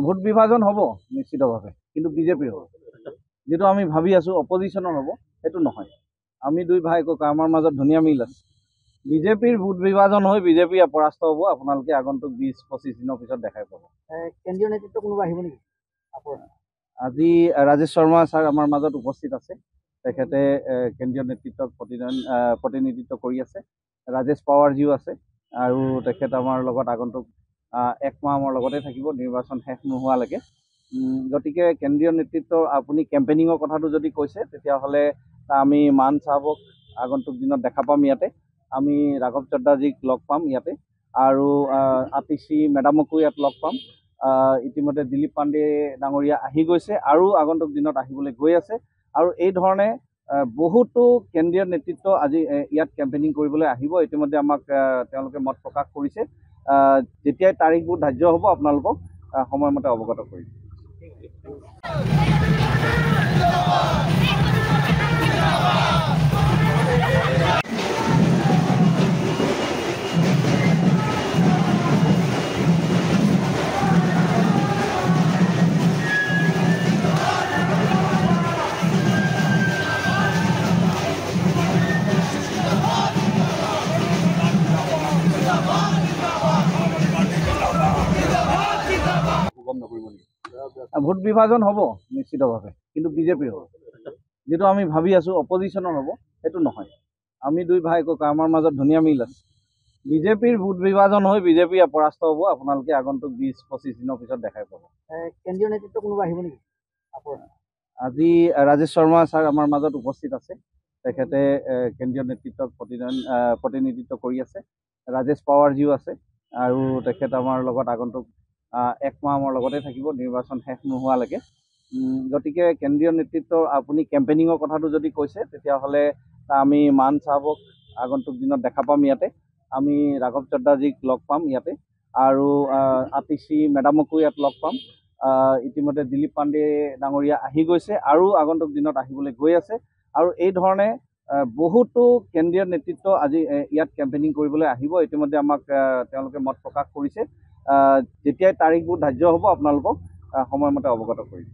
Vote বিভাজন হ'ব নিশ্চিতভাৱে, কিন্তু বিজেপিৰ হ'ব। যেটো আমি ভাবি আছো অপজিশনৰ হ'ব, সেইটো নহয়। আমি দুই ভাই ককা, আমাৰ মাজত ধুনীয়া মিল আছে। বিজেপিৰ ভোট বিভাজন হৈ বিজেপি পৰাস্ত হ'ব। আপোনালোকে আগন্তুক 20-25 দিনৰ পিছত দেখাই পাব। কেন্দ্ৰীয় নেতৃত্ব কোনোবা আহিব নেকি? আজি ৰাজেশ শৰ্মা ছাৰ আমাৰ মাজত উপস্থিত আছে। তেখেতে কেন্দ্ৰীয় নেতৃত্বক প্ৰতিনিধিত্ব কৰি আছে। ৰাজেশ পাৱাৰজীও আছে আৰু তেখেত আমাৰ লগত আগন্তুক 1 মাহৰ লগতে থাকিব নিৰ্বাচন শেষ নোহোৱালৈকে। গতিকে কেন্দ্ৰীয় নেতৃত্বৰ আপুনি কেম্পেইনিঙৰ কথাটো যদি কৈছে, তেতিয়াহ'লে আমি মান চাহাবক আগন্তুক দিনত দেখা পাম ইয়াতে। আমি ৰাঘৱ চড্ডাজীক লগ পাম ইয়াতে আৰু আতিশী মেডামকো ইয়াত লগ পাম। ইতিমধ্যে দিলীপ পাণ্ডে ডাঙৰীয়া আহি গৈছে আৰু আগন্তুক দিনত আহিবলৈ গৈ আছে। আৰু এই ধৰণে বহুতো কেন্দ্ৰীয় নেতৃত্ব আজি ইয়াত কেম্পেইনিং কৰিবলৈ আহিব। ইতিমধ্যে আমাক তেওঁলোকে মত প্ৰকাশ কৰিছে। যেতিয়াই তাৰিখবোৰ ধাৰ্য হ'ব আপোনালোকক সময়মতে অৱগত কৰিম। ভোট বিভাজন হ'ব নিশ্চিতভাৱে, কিন্তু বিজেপিৰ হ'ব। যেটো আমি ভাবি আছো অপজিশনৰ হ'ব, সেইটো নহয়। আমি দুই ভাই ককা, আমাৰ মাজত ধুনীয়া মিল আছে। বিজেপিৰ ভোট বিভাজন হৈ বিজেপি পৰাস্ত হ'ব। আপোনালোকে আগন্তুক 20-25 দিনৰ পিছত দেখাই পাব। কেন্দ্ৰীয় নেতৃত্ব কোনোবা আহিব নেকি? আজি ৰাজেশ শৰ্মা ছাৰ আমাৰ মাজত উপস্থিত আছে। তেখেতে কেন্দ্ৰীয় নেতৃত্বক প্ৰতিনিধিত্ব কৰি আছে। ৰাজেশ পাৱাৰজীও আছে আৰু তেখেত আমাৰ লগত আগন্তুক 1 মাহৰ লগতে থাকিব নিৰ্বাচন শেষ নোহোৱালৈকে। গতিকে কেন্দ্ৰীয় নেতৃত্বৰ আপুনি কেম্পেইনিঙৰ কথাটো যদি কৈছে, তেতিয়াহ'লে আমি মান চাহাবক আগন্তুক দিনত দেখা পাম ইয়াতে। আমি ৰাঘৱ চড্ডাজীক লগ পাম ইয়াতে আৰু আতিশী মেডামকো ইয়াত লগ পাম। ইতিমধ্যে দিলীপ পাণ্ডে ডাঙৰীয়া আহি গৈছে আৰু আগন্তুক দিনত আহিবলৈ গৈ আছে। আৰু এই ধৰণে বহুতো কেন্দ্ৰীয় নেতৃত্ব আজি ইয়াত কেম্পেইনিং কৰিবলৈ আহিব। ইতিমধ্যে আমাক তেওঁলোকে মত প্ৰকাশ কৰিছে। যেতিয়াই তাৰিখবোৰ ধাৰ্য হ'ব আপোনালোকক সময়মতে অৱগত কৰিম।